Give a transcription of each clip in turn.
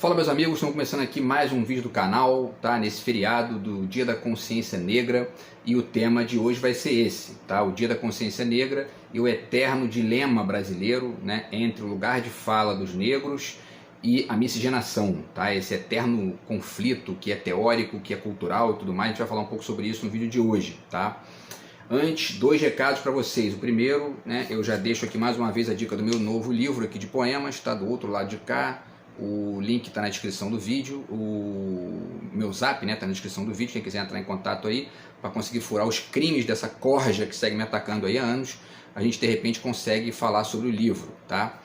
Fala, meus amigos, estamos começando aqui mais um vídeo do canal, tá? Nesse feriado do Dia da Consciência Negra, e o tema de hoje vai ser esse, tá? O Dia da Consciência Negra e o eterno dilema brasileiro, né, entre o lugar de fala dos negros e a miscigenação, tá? Esse eterno conflito que é teórico, que é cultural e tudo mais. A gente vai falar um pouco sobre isso no vídeo de hoje, tá? Antes, dois recados para vocês. O primeiro, né, eu já deixo aqui mais uma vez a dica do meu novo livro aqui de poemas, tá? Do outro lado de cá. O link está na descrição do vídeo, o meu zap, né, está na descrição do vídeo, quem quiser entrar em contato aí para conseguir furar os crimes dessa corja que segue me atacando aí há anos, a gente de repente consegue falar sobre o livro, tá?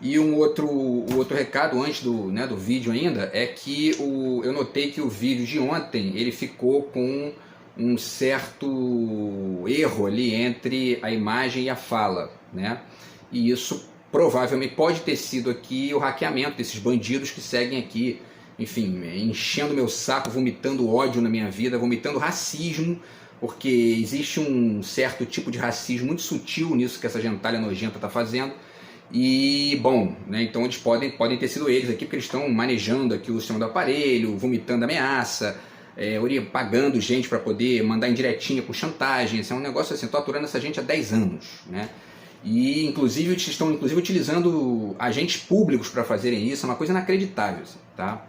E o outro recado antes do vídeo ainda é que eu notei que o vídeo de ontem ele ficou com um certo erro ali entre a imagem e a fala, né? E isso provavelmente pode ter sido aqui o hackeamento desses bandidos que seguem aqui, enfim, enchendo meu saco, vomitando ódio na minha vida, vomitando racismo, porque existe um certo tipo de racismo muito sutil nisso que essa gentalha nojenta está fazendo. E, bom, né, então eles podem ter sido eles aqui, porque eles estão manejando aqui o sistema do aparelho, vomitando ameaça, pagando gente para poder mandar indiretinha com chantagem. Esse é um negócio assim, estou aturando essa gente há 10 anos, né? E inclusive estão utilizando agentes públicos para fazerem isso, é uma coisa inacreditável, assim, tá?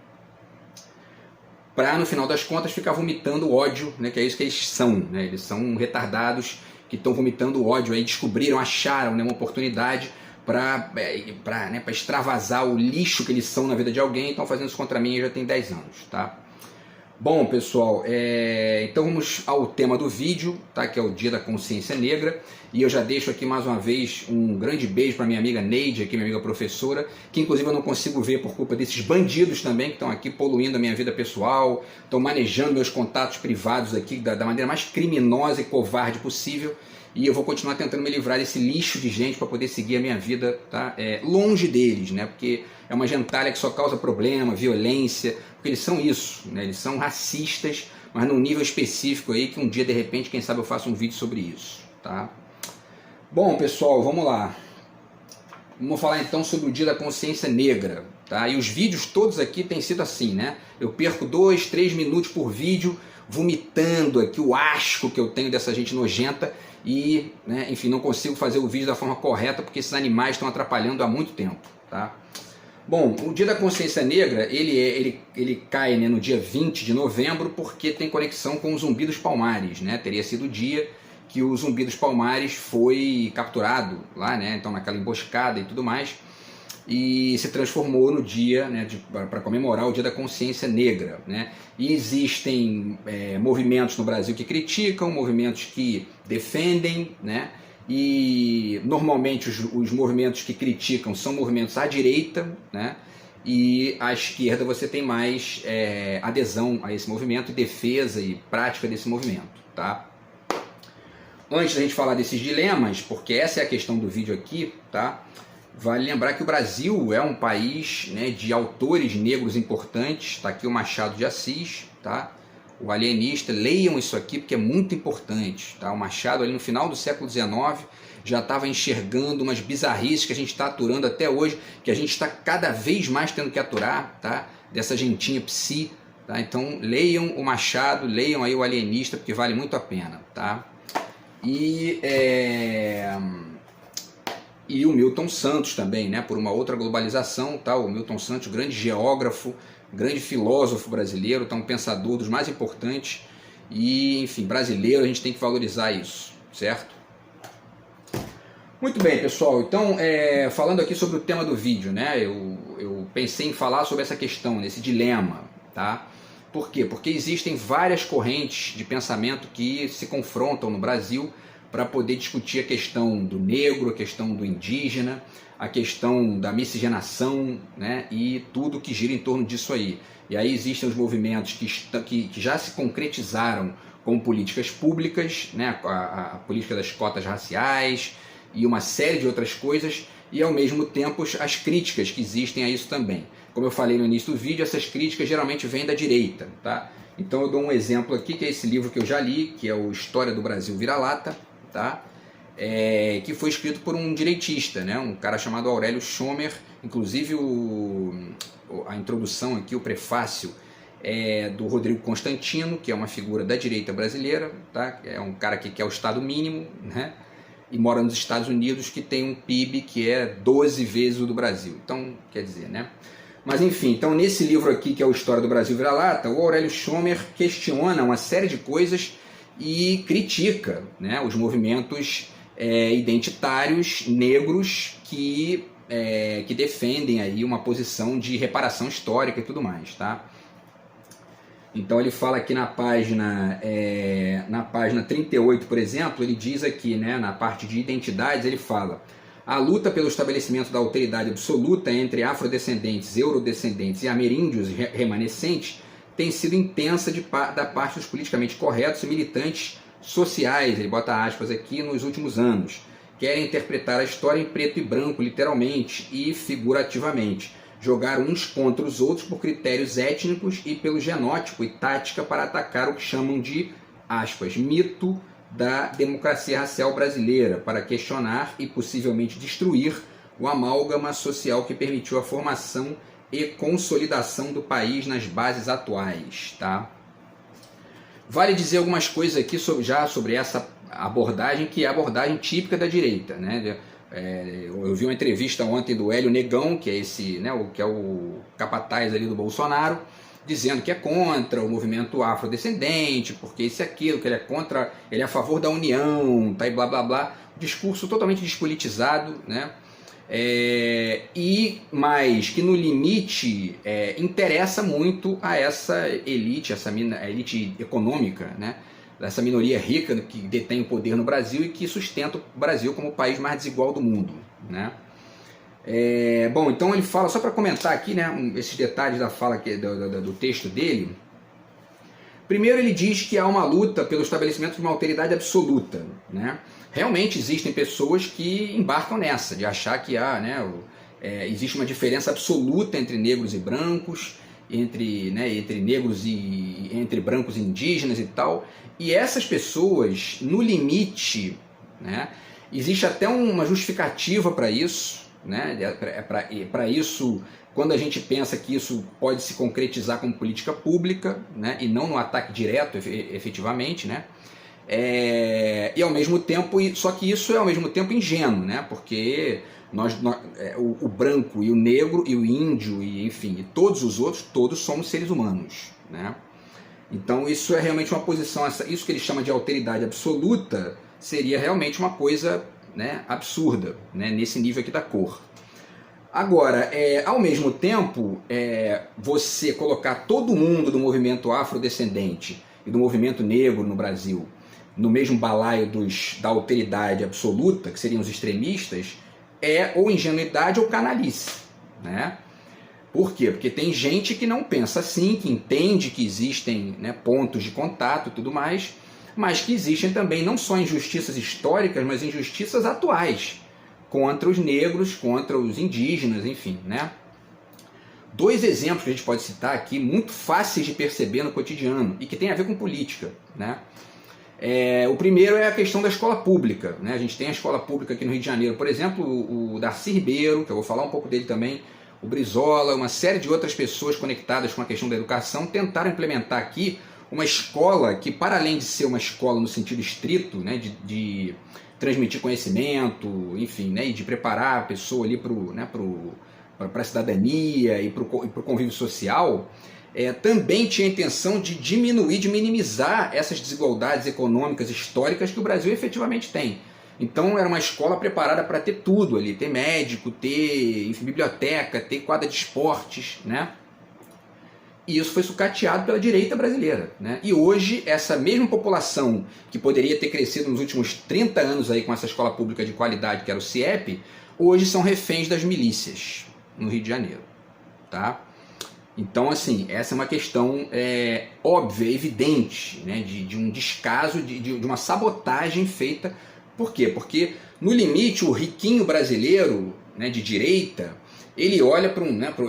Para no final das contas ficar vomitando ódio, né, que é isso que eles são, né? Eles são retardados que estão vomitando ódio, aí acharam, né, uma oportunidade para extravasar o lixo que eles são na vida de alguém, e estão fazendo isso contra mim já tem 10 anos, tá? Bom, pessoal, então vamos ao tema do vídeo, tá? Que é o Dia da Consciência Negra. E eu já deixo aqui mais uma vez um grande beijo para minha amiga Neide, aqui, minha amiga professora, que inclusive eu não consigo ver por culpa desses bandidos também, que estão aqui poluindo a minha vida pessoal, estão manejando meus contatos privados aqui da maneira mais criminosa e covarde possível. E eu vou continuar tentando me livrar desse lixo de gente para poder seguir a minha vida, tá? Longe deles, né? Porque é uma gentalha que só causa problema, violência, porque eles são isso, né? Eles são racistas, mas num nível específico aí que um dia, de repente, quem sabe eu faço um vídeo sobre isso, tá? Bom, pessoal, vamos lá. Vamos falar então sobre o Dia da Consciência Negra, tá? E os vídeos todos aqui têm sido assim, né? Eu perco 2, 3 minutos por vídeo vomitando aqui o asco que eu tenho dessa gente nojenta e, né, enfim, não consigo fazer o vídeo da forma correta porque esses animais estão atrapalhando há muito tempo, tá? Bom, o Dia da Consciência Negra, ele cai, né, no dia 20 de novembro porque tem conexão com o Zumbi dos Palmares, né? Teria sido o dia que o Zumbi dos Palmares foi capturado lá, né? Então naquela emboscada e tudo mais, e se transformou no dia, né, para comemorar o Dia da Consciência Negra, né? E existem movimentos no Brasil que criticam, movimentos que defendem, né? E normalmente os movimentos que criticam são movimentos à direita, né? E à esquerda você tem mais adesão a esse movimento e defesa e prática desse movimento, tá? Antes da gente falar desses dilemas, porque essa é a questão do vídeo aqui, tá? Vale lembrar que o Brasil é um país, né, de autores negros importantes. Está aqui o Machado de Assis, tá? O Alienista. Leiam isso aqui porque é muito importante, tá? O Machado ali no final do século XIX já estava enxergando umas bizarrices que a gente está aturando até hoje, que a gente está cada vez mais tendo que aturar, tá? Dessa gentinha psi, tá? Então leiam o Machado, leiam aí o Alienista porque vale muito a pena, tá? E o Milton Santos também, né, por uma outra globalização, tá? O Milton Santos, grande geógrafo, grande filósofo brasileiro, tá? Um pensador dos mais importantes e, enfim, brasileiro, a gente tem que valorizar isso, certo? Muito bem, pessoal, então, falando aqui sobre o tema do vídeo, né, eu pensei em falar sobre essa questão, esse dilema, tá? Por quê? Porque existem várias correntes de pensamento que se confrontam no Brasil para poder discutir a questão do negro, a questão do indígena, a questão da miscigenação, né, e tudo que gira em torno disso aí. E aí existem os movimentos que já se concretizaram como políticas públicas, né, a política das cotas raciais e uma série de outras coisas, e ao mesmo tempo as críticas que existem a isso também. Como eu falei no início do vídeo, essas críticas geralmente vêm da direita, tá? Então eu dou um exemplo aqui, que é esse livro que eu já li, que é o História do Brasil Vira-Lata, tá? Que foi escrito por um direitista, né? Um cara chamado Aurélio Schomer. Inclusive a introdução aqui, o prefácio, é do Rodrigo Constantino, que é uma figura da direita brasileira, tá? É um cara que quer o Estado mínimo, né? E mora nos Estados Unidos, que tem um PIB que é 12 vezes o do Brasil. Então, quer dizer, né? Mas enfim, então nesse livro aqui, que é o História do Brasil Vira-Lata, o Aurélio Schomer questiona uma série de coisas e critica, né, os movimentos identitários negros que defendem aí uma posição de reparação histórica e tudo mais, tá? Então ele fala aqui na página 38, por exemplo, ele diz aqui, né, na parte de identidades, ele fala: a luta pelo estabelecimento da alteridade absoluta entre afrodescendentes, eurodescendentes e ameríndios remanescentes tem sido intensa da parte dos politicamente corretos e militantes sociais, ele bota aspas aqui, nos últimos anos. Querem interpretar a história em preto e branco, literalmente e figurativamente. Jogar uns contra os outros por critérios étnicos e pelo genótipo e tática para atacar o que chamam de, aspas, mito da democracia racial brasileira, para questionar e possivelmente destruir o amálgama social que permitiu a formação e consolidação do país nas bases atuais, tá? Vale dizer algumas coisas aqui sobre essa abordagem, que é a abordagem típica da direita, né? Eu vi uma entrevista ontem do Hélio Negão, que é que é o capataz ali do Bolsonaro, dizendo que é contra o movimento afrodescendente, porque isso e aquilo, que ele é contra, ele é a favor da união, tá, e blá blá blá, discurso totalmente despolitizado, né? Mas que no limite interessa muito a essa elite, a elite econômica, né? Dessa minoria rica que detém o poder no Brasil e que sustenta o Brasil como o país mais desigual do mundo, né? Bom, então ele fala, só para comentar aqui, né, esses detalhes da fala do texto dele. Primeiro ele diz que há uma luta pelo estabelecimento de uma alteridade absoluta, né? Realmente existem pessoas que embarcam nessa, de achar que existe uma diferença absoluta entre negros e brancos, entre negros e entre brancos e indígenas e tal. E essas pessoas, no limite, né, existe até uma justificativa para isso, né? Para isso, quando a gente pensa que isso pode se concretizar como política pública, né, e não no ataque direto, efetivamente, né? E ao mesmo tempo, só que isso é ao mesmo tempo ingênuo, né? Porque o branco e o negro e o índio e enfim, e todos os outros, todos somos seres humanos, né? Então isso é realmente uma posição, isso que ele chama de alteridade absoluta seria realmente uma coisa, né, absurda, né, nesse nível aqui da cor. Agora, ao mesmo tempo, você colocar todo mundo do movimento afrodescendente e do movimento negro no Brasil no mesmo balaio da alteridade absoluta, que seriam os extremistas, é ou ingenuidade ou canalice, né? Por quê? Porque tem gente que não pensa assim, que entende que existem, né, pontos de contato e tudo mais, mas que existem também não só injustiças históricas, mas injustiças atuais contra os negros, contra os indígenas, enfim, né? Dois exemplos que a gente pode citar aqui, muito fáceis de perceber no cotidiano e que tem a ver com política, né? O primeiro é a questão da escola pública, né? A gente tem a escola pública aqui no Rio de Janeiro, por exemplo, o Darcy Ribeiro, que eu vou falar um pouco dele também, o Brizola, uma série de outras pessoas conectadas com a questão da educação tentaram implementar aqui uma escola que, para além de ser uma escola no sentido estrito, né, de transmitir conhecimento, enfim, né, e de preparar a pessoa ali para a cidadania e para o convívio social, também tinha a intenção de diminuir, de minimizar essas desigualdades econômicas históricas que o Brasil efetivamente tem. Então era uma escola preparada para ter tudo ali, ter médico, ter, enfim, biblioteca, ter quadra de esportes, né? E isso foi sucateado pela direita brasileira, né? E hoje essa mesma população que poderia ter crescido nos últimos 30 anos aí com essa escola pública de qualidade que era o CIEP, hoje são reféns das milícias no Rio de Janeiro, tá? Então, assim, essa é uma questão óbvia, evidente, né, de um descaso, de uma sabotagem feita. Por quê? Porque, no limite, o riquinho brasileiro, né, de direita, ele olha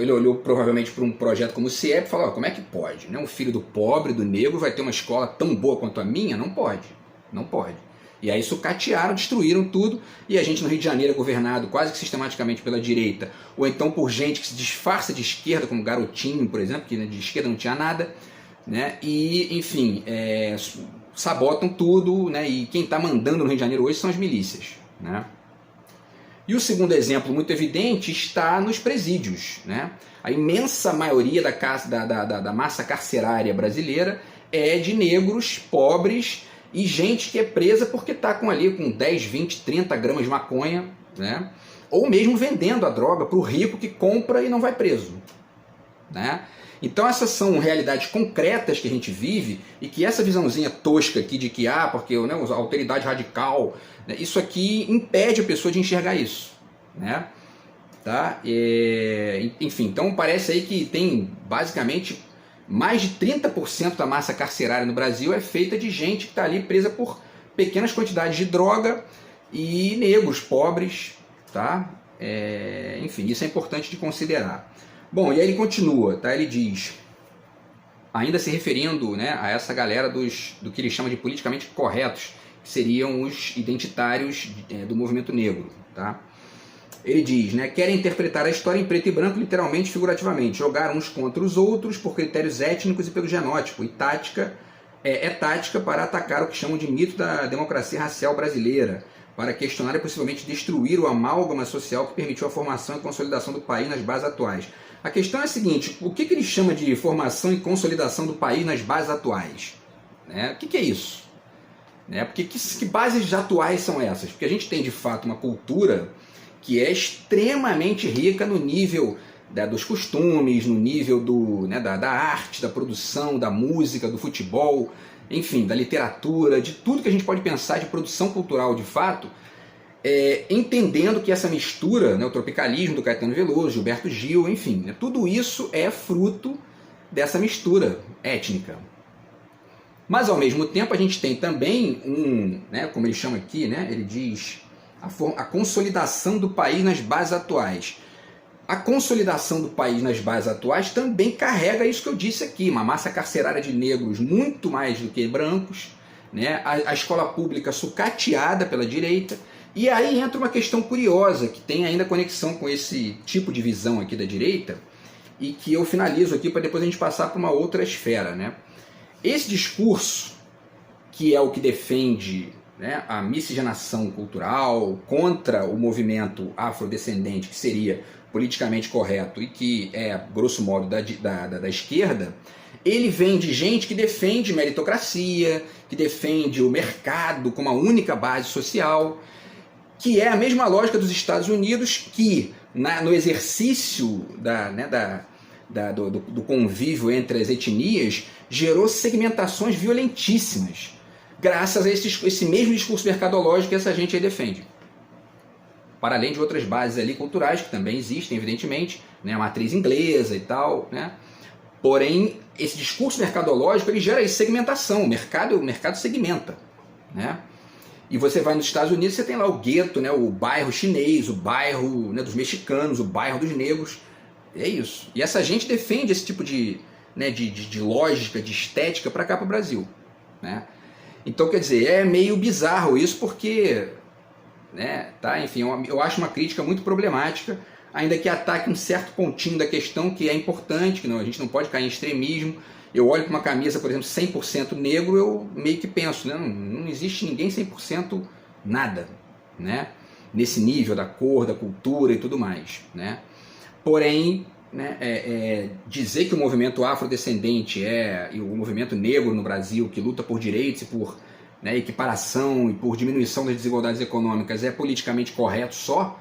ele olhou provavelmente para um projeto como o CIEP e falou: como é que pode? Né? Um filho do pobre, do negro, vai ter uma escola tão boa quanto a minha? Não pode. Não pode. E aí sucatearam, destruíram tudo, e a gente no Rio de Janeiro é governado quase que sistematicamente pela direita, ou então por gente que se disfarça de esquerda, como Garotinho, por exemplo, que de esquerda não tinha nada, né? E, enfim, sabotam tudo, né? E quem está mandando no Rio de Janeiro hoje são as milícias, né? E o segundo exemplo muito evidente está nos presídios, né? A imensa maioria da massa carcerária brasileira é de negros, pobres e gente que é presa porque está ali com 10, 20, 30 gramas de maconha, né? Ou mesmo vendendo a droga para o rico que compra e não vai preso, né? Então essas são realidades concretas que a gente vive e que essa visãozinha tosca aqui de que, porque né, a alteridade radical, né, isso aqui impede a pessoa de enxergar isso, né? Tá? Enfim, então parece aí que tem basicamente mais de 30% da massa carcerária no Brasil é feita de gente que está ali presa por pequenas quantidades de droga e negros, pobres, tá? Enfim, isso é importante de considerar. Bom, e aí ele continua, tá? Ele diz, ainda se referindo, né, a essa galera do que ele chama de politicamente corretos, que seriam os identitários do movimento negro, tá? Ele diz, né, querem interpretar a história em preto e branco literalmente e figurativamente, jogar uns contra os outros por critérios étnicos e pelo genótipo, e tática para atacar o que chamam de mito da democracia racial brasileira, para questionar e possivelmente destruir o amálgama social que permitiu a formação e consolidação do país nas bases atuais. A questão é a seguinte, o que ele chama de formação e consolidação do país nas bases atuais? Né? O que é isso? Né? Porque que bases atuais são essas? Porque a gente tem de fato uma cultura que é extremamente rica no nível dos costumes, no nível da arte, da produção, da música, do futebol, enfim, da literatura, de tudo que a gente pode pensar de produção cultural de fato, entendendo que essa mistura, né, o tropicalismo do Caetano Veloso, Gilberto Gil, enfim, né, tudo isso é fruto dessa mistura étnica. Mas ao mesmo tempo a gente tem também né, como ele chama aqui, né, ele diz a consolidação do país nas bases atuais. A consolidação do país nas bases atuais também carrega isso que eu disse aqui, uma massa carcerária de negros muito mais do que brancos, né? A escola pública sucateada pela direita, e aí entra uma questão curiosa, que tem ainda conexão com esse tipo de visão aqui da direita, e que eu finalizo aqui para depois a gente passar para uma outra esfera, né? Esse discurso, que é o que defende, né, a miscigenação cultural contra o movimento afrodescendente, que seria politicamente correto e que é, grosso modo, da esquerda, ele vem de gente que defende meritocracia, que defende o mercado como a única base social, que é a mesma lógica dos Estados Unidos, que no exercício do convívio entre as etnias gerou segmentações violentíssimas, graças a esse mesmo discurso mercadológico que essa gente aí defende. Para além de outras bases ali culturais, que também existem, evidentemente, né, a matriz inglesa e tal, né? Porém, esse discurso mercadológico ele gera segmentação, o mercado segmenta, né? E você vai nos Estados Unidos, você tem lá o gueto, né, o bairro chinês, o bairro, né, dos mexicanos, o bairro dos negros, é isso. E essa gente defende esse tipo de lógica, de estética para cá, para o Brasil, né? Então, quer dizer, é meio bizarro isso, porque, né, tá, enfim, eu acho uma crítica muito problemática, ainda que ataque um certo pontinho da questão que é importante, que não, a gente não pode cair em extremismo. Eu olho para uma camisa, por exemplo, 100% negro, eu meio que penso, né, não existe ninguém 100% nada, né, nesse nível da cor, da cultura e tudo mais, né. Porém, né, dizer que o movimento afrodescendente e o movimento negro no Brasil, que luta por direitos e por, né, equiparação e por diminuição das desigualdades econômicas, é politicamente correto só,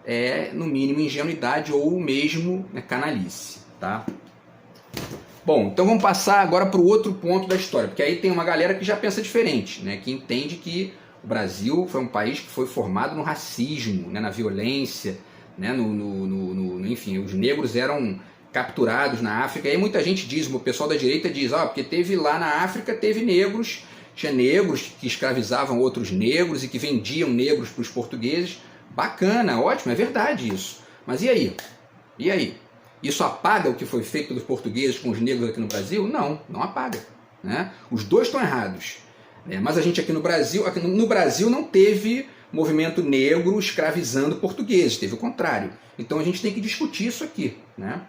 é no mínimo ingenuidade ou mesmo, né, canalice, tá? Bom, então vamos passar agora para o outro ponto da história, porque aí tem uma galera que já pensa diferente, né, que entende que o Brasil foi um país que foi formado no racismo, né, na violência, né, enfim, os negros eram capturados na África, e aí muita gente diz, o pessoal da direita diz, porque teve lá na África, teve negros, tinha negros que escravizavam outros negros e que vendiam negros para os portugueses. Bacana, ótimo, é verdade isso. Mas e aí? E aí? Isso apaga o que foi feito pelos portugueses com os negros aqui no Brasil? Não, não apaga, né? Os dois estão errados. Mas a gente aqui no Brasil não teve movimento negro escravizando portugueses, teve o contrário. Então a gente tem que discutir isso aqui, né?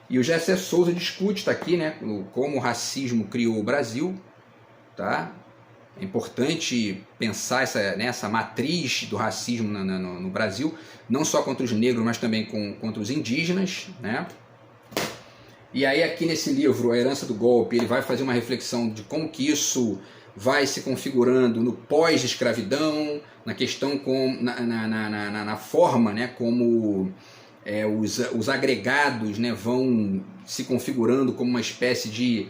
E o Gessé Souza discute, está aqui, né, como o racismo criou o Brasil, tá? É importante pensar essa matriz do racismo no Brasil, não só contra os negros, mas também contra os indígenas, né? E aí aqui nesse livro, A Herança do Golpe, ele vai fazer uma reflexão de como que isso vai se configurando no pós-escravidão, na questão na forma, né, como os agregados, né, vão se configurando como uma espécie de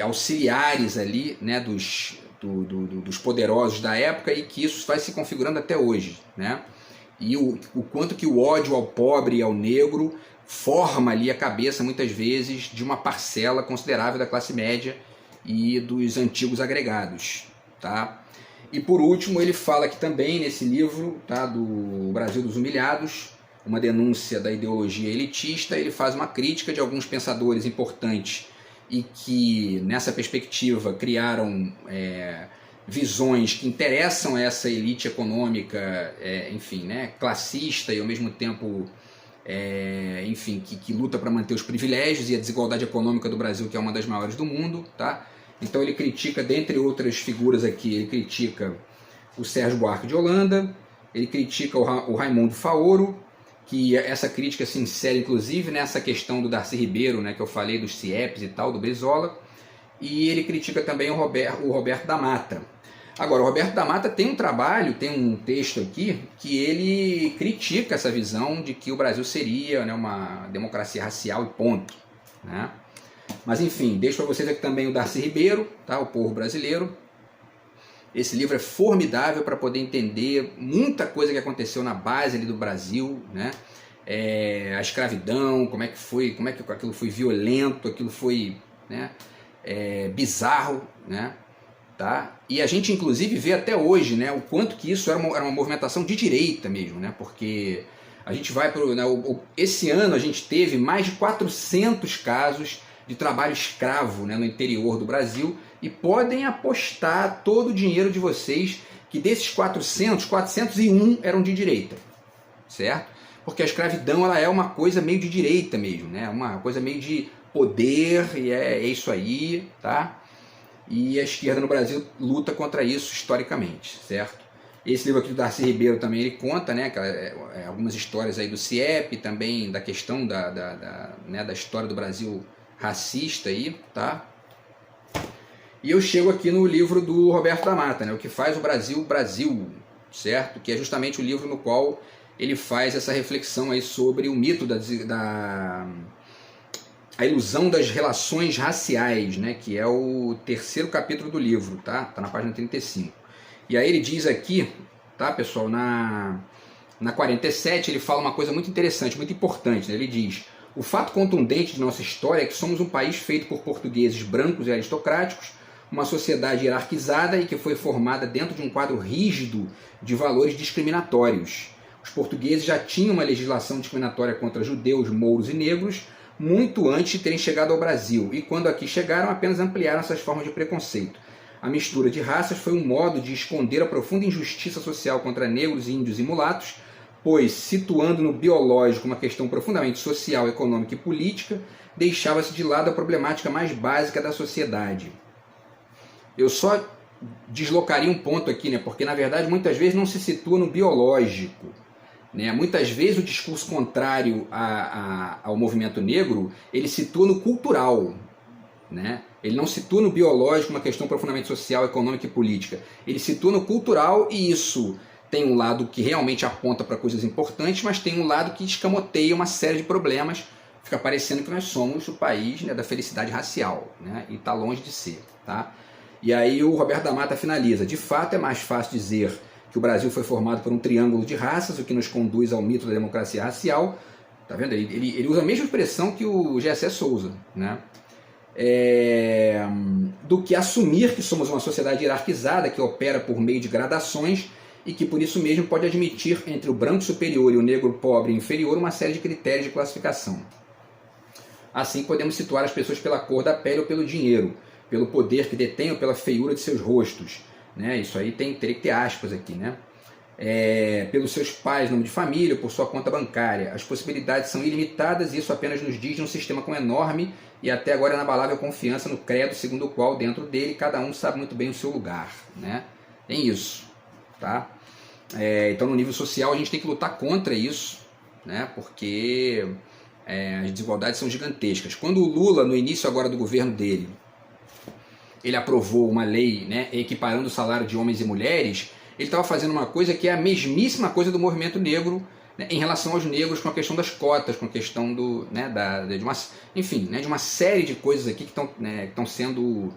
auxiliares ali, né, dos poderosos da época, e que isso vai se configurando até hoje, né? E o quanto que o ódio ao pobre e ao negro forma ali a cabeça, muitas vezes, de uma parcela considerável da classe média e dos antigos agregados, tá? E por último, ele fala aqui também, nesse livro, tá, do Brasil dos Humilhados, uma denúncia da ideologia elitista. Ele faz uma crítica de alguns pensadores importantes e que, nessa perspectiva, criaram visões que interessam essa elite econômica, enfim, né, classista e, ao mesmo tempo, enfim, que luta para manter os privilégios e a desigualdade econômica do Brasil, que é uma das maiores do mundo, tá? Então ele critica, dentre outras figuras aqui, ele critica o Sérgio Buarque de Holanda, ele critica o Raimundo Faoro, que essa crítica se insere inclusive nessa questão do Darcy Ribeiro, né, que eu falei dos CIEPs e tal, do Brizola, e ele critica também o Roberto da Mata. Agora, o Roberto da Mata tem um trabalho, tem um texto aqui, que ele critica essa visão de que o Brasil seria, né, uma democracia racial e ponto, né? Mas enfim, deixo para vocês aqui também o Darcy Ribeiro, tá? O Povo Brasileiro. Esse livro é formidável para poder entender muita coisa que aconteceu na base ali do Brasil, né? A escravidão, como é que aquilo foi violento, aquilo foi, né, bizarro, né? Tá? E a gente inclusive vê até hoje, né, o quanto que isso era uma movimentação de direita mesmo, né? Porque a gente vai para esse ano a gente teve mais de 400 casos de trabalho escravo, né, no interior do Brasil, e podem apostar todo o dinheiro de vocês que desses 401 eram de direita, certo? Porque a escravidão ela é uma coisa meio de direita mesmo, né? Uma coisa meio de poder, e é isso aí, tá? E a esquerda no Brasil luta contra isso historicamente, certo? Esse livro aqui do Darcy Ribeiro também ele conta, né, algumas histórias aí do CIEP, também da questão da história do Brasil racista aí, tá? E eu chego aqui no livro do Roberto da Mata, né, O que faz o Brasil, Brasil, certo? Que é justamente o livro no qual ele faz essa reflexão aí sobre o mito a ilusão das relações raciais, né, que é o terceiro capítulo do livro, tá? Tá na página 35. E aí ele diz aqui, tá, pessoal, na 47 ele fala uma coisa muito interessante, muito importante, né? Ele diz: o fato contundente de nossa história é que somos um país feito por portugueses brancos e aristocráticos, uma sociedade hierarquizada e que foi formada dentro de um quadro rígido de valores discriminatórios. Os portugueses já tinham uma legislação discriminatória contra judeus, mouros e negros muito antes de terem chegado ao Brasil, e quando aqui chegaram apenas ampliaram essas formas de preconceito. A mistura de raças foi um modo de esconder a profunda injustiça social contra negros, índios e mulatos, pois, situando no biológico uma questão profundamente social, econômica e política, deixava-se de lado a problemática mais básica da sociedade. Eu só deslocaria um ponto aqui, né, porque na verdade muitas vezes não se situa no biológico, né? Muitas vezes o discurso contrário ao movimento negro, ele situa no cultural, né? Ele não situa no biológico uma questão profundamente social, econômica e política. Ele situa no cultural, e isso tem um lado que realmente aponta para coisas importantes, mas tem um lado que escamoteia uma série de problemas. Fica parecendo que nós somos o país, né, da felicidade racial, né? E está longe de ser, tá? E aí o Roberto da Mata finaliza: de fato é mais fácil dizer que o Brasil foi formado por um triângulo de raças, o que nos conduz ao mito da democracia racial. Tá vendo? Ele usa a mesma expressão que o Gessé Souza, né? Do que assumir que somos uma sociedade hierarquizada que opera por meio de gradações e que por isso mesmo pode admitir entre o branco superior e o negro pobre inferior uma série de critérios de classificação. Assim podemos situar as pessoas pela cor da pele ou pelo dinheiro, pelo poder que detêm ou pela feiura de seus rostos, né? Isso aí teria que ter aspas aqui, né? Pelos seus pais, nome de família, por sua conta bancária. As possibilidades são ilimitadas e isso apenas nos diz de um sistema com enorme e até agora inabalável confiança no credo segundo o qual dentro dele cada um sabe muito bem o seu lugar, né? Tem isso, tá? Então no nível social a gente tem que lutar contra isso, né? Porque as desigualdades são gigantescas. Quando o Lula, no início agora do governo dele, ele aprovou uma lei, né, equiparando o salário de homens e mulheres, ele estava fazendo uma coisa que é a mesmíssima coisa do movimento negro, né, em relação aos negros, com a questão das cotas, com a questão do, né, de uma série de coisas aqui que estão sendo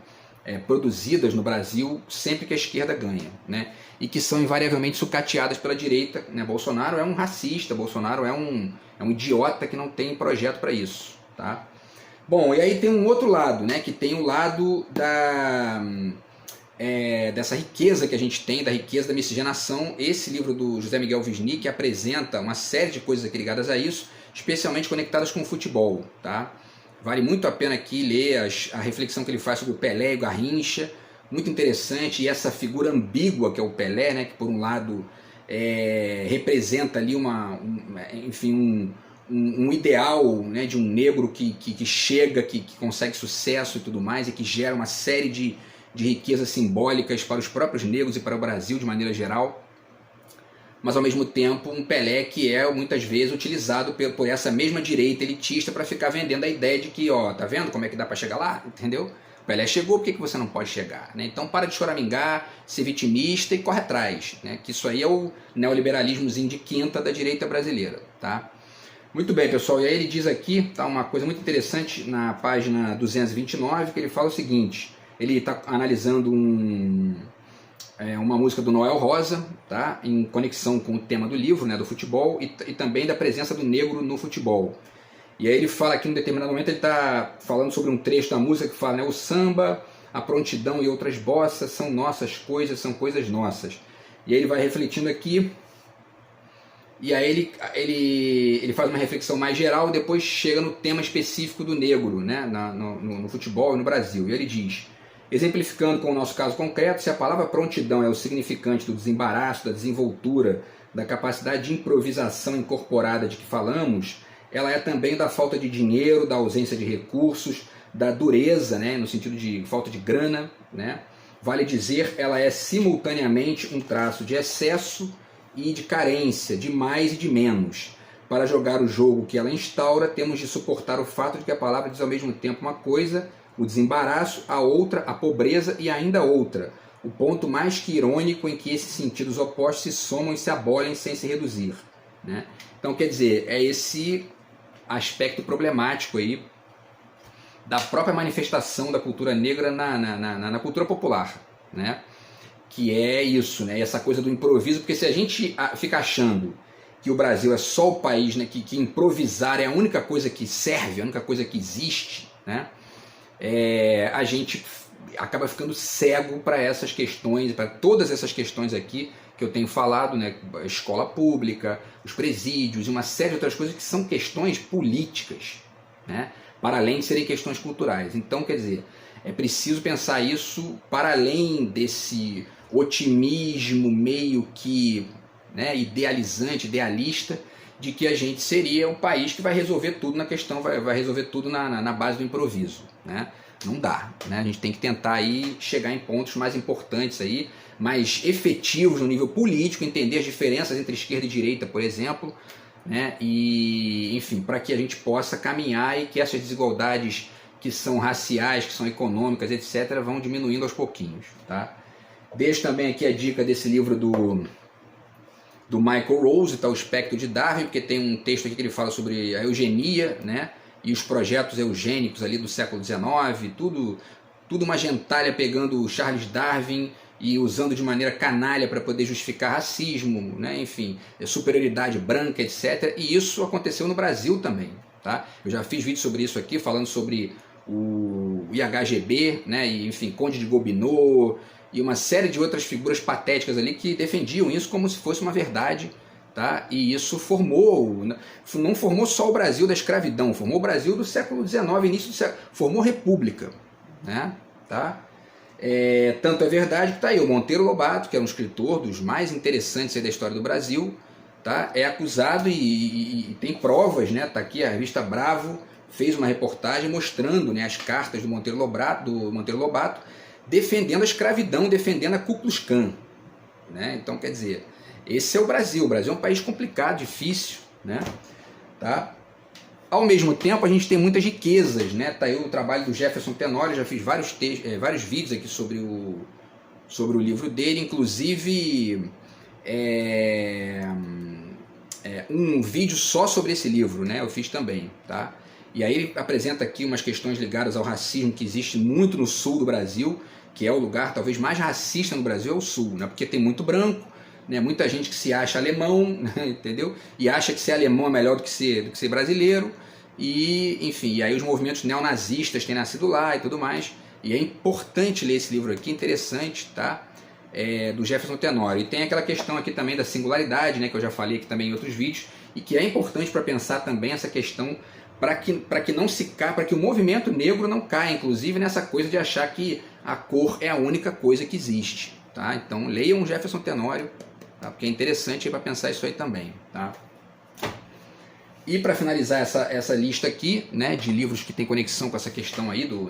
produzidas no Brasil sempre que a esquerda ganha, né, e que são invariavelmente sucateadas pela direita, né. Bolsonaro é um racista, Bolsonaro é um idiota que não tem projeto para isso, tá? Bom, e aí tem um outro lado, né, que tem o lado dessa riqueza que a gente tem, da riqueza da miscigenação. Esse livro do José Miguel Wisnik apresenta uma série de coisas aqui ligadas a isso, especialmente conectadas com o futebol, tá? Vale muito a pena aqui ler a reflexão que ele faz sobre o Pelé e o Garrincha, muito interessante, e essa figura ambígua que é o Pelé, né, que por um lado representa ali um ideal, né, de um negro que chega, que consegue sucesso e tudo mais, e que gera uma série de riquezas simbólicas para os próprios negros e para o Brasil de maneira geral, mas ao mesmo tempo um Pelé que é muitas vezes utilizado por essa mesma direita elitista para ficar vendendo a ideia de que, ó, tá vendo como é que dá para chegar lá, entendeu? O Pelé chegou, por que você não pode chegar, né? Então para de choramingar, ser vitimista e corre atrás, né? Que isso aí é o neoliberalismozinho de quinta da direita brasileira, tá? Muito bem, pessoal, e aí ele diz aqui, tá, uma coisa muito interessante na página 229, que ele fala o seguinte: ele está analisando uma música do Noel Rosa, tá, em conexão com o tema do livro, né, do futebol, e também da presença do negro no futebol. E aí ele fala aqui, em um determinado momento, ele está falando sobre um trecho da música que fala, né, o samba, a prontidão e outras bossas são nossas coisas, são coisas nossas. E aí ele vai refletindo aqui, e aí ele faz uma reflexão mais geral e depois chega no tema específico do negro, né, no futebol e no Brasil. E ele diz: exemplificando com o nosso caso concreto, se a palavra prontidão é o significante do desembaraço, da desenvoltura, da capacidade de improvisação incorporada de que falamos, ela é também da falta de dinheiro, da ausência de recursos, da dureza, né, no sentido de falta de grana, né? Vale dizer, ela é simultaneamente um traço de excesso e de carência, de mais e de menos. Para jogar o jogo que ela instaura, temos de suportar o fato de que a palavra diz ao mesmo tempo uma coisa, o desembaraço, a outra, a pobreza e ainda outra. O ponto mais que irônico em que esses sentidos opostos se somam e se abolem sem se reduzir, né? Então, quer dizer, é esse aspecto problemático aí da própria manifestação da cultura negra na cultura popular, né? Que é isso, né? Essa coisa do improviso, porque se a gente fica achando que o Brasil é só o país, né, que improvisar é a única coisa que serve, a única coisa que existe, né? A gente acaba ficando cego para essas questões, para todas essas questões aqui que eu tenho falado, né? A escola pública, os presídios e uma série de outras coisas que são questões políticas, né? Para além de serem questões culturais. Então, quer dizer, é preciso pensar isso para além desse otimismo meio que, né, idealizante, idealista, de que a gente seria um país que vai resolver tudo na questão, vai resolver tudo na base do improviso, né? Não dá, né? A gente tem que tentar aí chegar em pontos mais importantes aí, mais efetivos no nível político, entender as diferenças entre esquerda e direita, por exemplo, né? E, enfim, para que a gente possa caminhar e que essas desigualdades que são raciais, que são econômicas, etc., vão diminuindo aos pouquinhos, tá? Deixo também aqui a dica desse livro do Michael Rose, tá, O Espectro de Darwin, porque tem um texto aqui que ele fala sobre a eugenia, né, e os projetos eugênicos ali do século XIX, tudo uma gentalha pegando o Charles Darwin e usando de maneira canalha para poder justificar racismo, né, enfim, superioridade branca, etc. E isso aconteceu no Brasil também, tá? Eu já fiz vídeo sobre isso aqui, falando sobre o IHGB, né, e, enfim, Conde de Gobineau e uma série de outras figuras patéticas ali que defendiam isso como se fosse uma verdade, tá? E isso não formou só o Brasil da escravidão, formou o Brasil do século XIX, início do século, formou república, né? tá? Tanto é verdade que está aí o Monteiro Lobato, que é um escritor dos mais interessantes aí da história do Brasil, tá? É acusado e tem provas, né? Tá aqui a revista Bravo fez uma reportagem mostrando, né, as cartas do Monteiro Lobato defendendo a escravidão, defendendo a Ku Klux Klan, né? Então, quer dizer, esse é o Brasil. O Brasil é um país complicado, difícil, né? Tá? Ao mesmo tempo, a gente tem muitas riquezas, né? Tá aí o trabalho do Jefferson Tenório, já fiz vários vídeos aqui sobre o livro dele, inclusive um vídeo só sobre esse livro, né? Eu fiz também, tá? E aí ele apresenta aqui umas questões ligadas ao racismo que existe muito no sul do Brasil, que é o lugar talvez mais racista no Brasil, é o sul, né? Porque tem muito branco, né? Muita gente que se acha alemão, né? Entendeu? E acha que ser alemão é melhor do que ser brasileiro, e enfim, e aí os movimentos neonazistas têm nascido lá e tudo mais, e é importante ler esse livro aqui, interessante, tá? Do Jefferson Tenório. E tem aquela questão aqui também da singularidade, né? Que eu já falei aqui também em outros vídeos, e que é importante para pensar também essa questão para que não se caia, para que o movimento negro não caia, inclusive nessa coisa de achar que a cor é a única coisa que existe, tá? Então leiam Jefferson Tenório, tá? Porque é interessante para pensar isso aí também, tá? E para finalizar essa lista aqui, né, de livros que tem conexão com essa questão aí do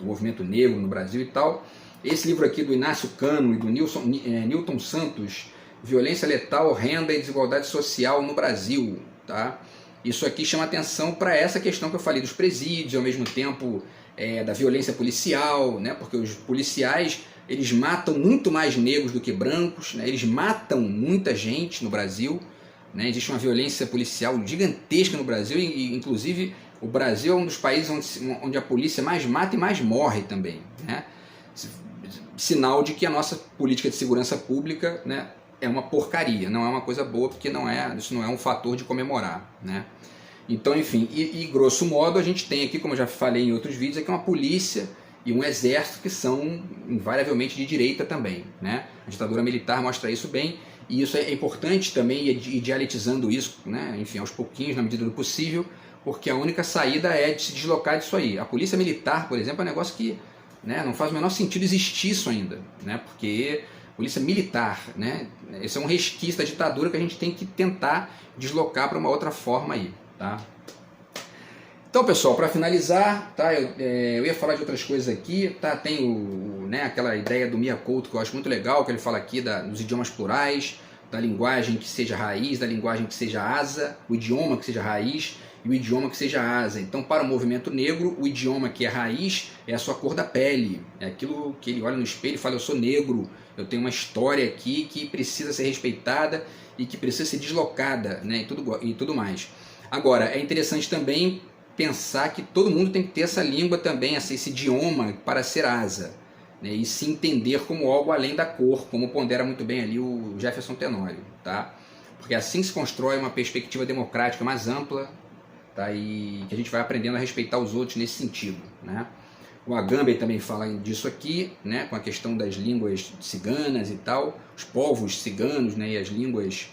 movimento negro no Brasil e tal, esse livro aqui do Inácio Cano e do Newton Santos, Violência Letal, Renda e Desigualdade Social no Brasil, tá? Isso aqui chama atenção para essa questão que eu falei dos presídios, ao mesmo tempo da violência policial, né? Porque os policiais, eles matam muito mais negros do que brancos, né? Eles matam muita gente no Brasil, né? Existe uma violência policial gigantesca no Brasil, e inclusive o Brasil é um dos países onde a polícia mais mata e mais morre também, né? Sinal de que a nossa política de segurança pública, né, é uma porcaria, não é uma coisa boa, porque isso não é um fator de comemorar, né? Então, enfim, e grosso modo a gente tem aqui, como eu já falei em outros vídeos, aqui uma polícia e um exército que são invariavelmente de direita também, né? A ditadura militar mostra isso bem, e isso é importante também, ir dialetizando isso, né? Enfim, aos pouquinhos, na medida do possível, porque a única saída é de se deslocar disso aí. A polícia militar, por exemplo, é um negócio que, né, não faz o menor sentido existir isso ainda, né? Porque polícia militar, né? Esse é um resquício da ditadura que a gente tem que tentar deslocar para uma outra forma aí, tá? Então, pessoal, para finalizar, tá? Eu ia falar de outras coisas aqui, tá? Tem aquela ideia do Mia Couto que eu acho muito legal, que ele fala aqui dos idiomas plurais, da linguagem que seja raiz, da linguagem que seja asa, o idioma que seja raiz e o idioma que seja asa. Então, para o movimento negro, o idioma que é raiz é a sua cor da pele, é aquilo que ele olha no espelho e fala: eu sou negro, eu tenho uma história aqui que precisa ser respeitada e que precisa ser deslocada, né, e tudo mais. Agora, é interessante também pensar que todo mundo tem que ter essa língua também, esse idioma para ser asa, né, e se entender como algo além da cor, como pondera muito bem ali o Jefferson Tenório, tá? Porque assim se constrói uma perspectiva democrática mais ampla, tá? E que a gente vai aprendendo a respeitar os outros nesse sentido, né? O Agamben também fala disso aqui, né, com a questão das línguas ciganas e tal, os povos ciganos, né, e as línguas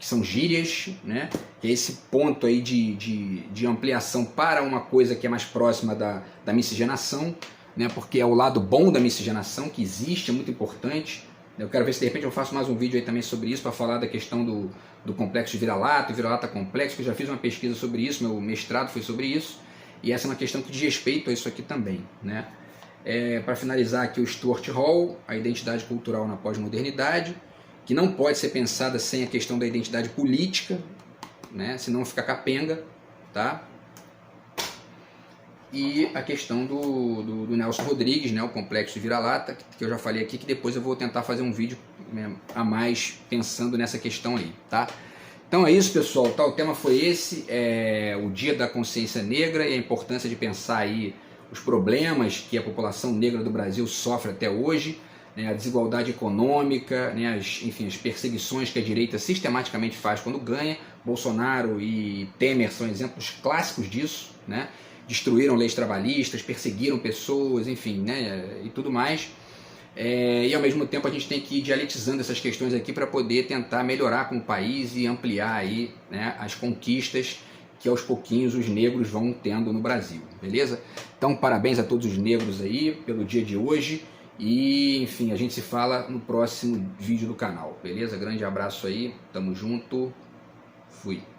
que são gírias, né, que é esse ponto aí de ampliação para uma coisa que é mais próxima da miscigenação, né, porque é o lado bom da miscigenação que existe, é muito importante. Eu quero ver se de repente eu faço mais um vídeo aí também sobre isso, para falar da questão do complexo de vira-lata, vira-lata complexo, que eu já fiz uma pesquisa sobre isso, meu mestrado foi sobre isso, e essa é uma questão que diz respeito a isso aqui também, né? Para finalizar aqui, o Stuart Hall, a identidade cultural na pós-modernidade, que não pode ser pensada sem a questão da identidade política, né? Senão fica capenga, tá? E a questão do Nelson Rodrigues, né, o complexo de vira-lata, que eu já falei aqui, que depois eu vou tentar fazer um vídeo a mais pensando nessa questão aí, tá? Então é isso, pessoal, tá? O tema foi esse, o Dia da Consciência Negra e a importância de pensar aí os problemas que a população negra do Brasil sofre até hoje, né, a desigualdade econômica, né, enfim, as perseguições que a direita sistematicamente faz quando ganha. Bolsonaro e Temer são exemplos clássicos disso, né? Destruíram leis trabalhistas, perseguiram pessoas, enfim, né, e tudo mais. E ao mesmo tempo a gente tem que ir dialetizando essas questões aqui para poder tentar melhorar com o país e ampliar aí, né, as conquistas que aos pouquinhos os negros vão tendo no Brasil, beleza? Então parabéns a todos os negros aí pelo dia de hoje e enfim, a gente se fala no próximo vídeo do canal, beleza? Grande abraço aí, tamo junto, fui!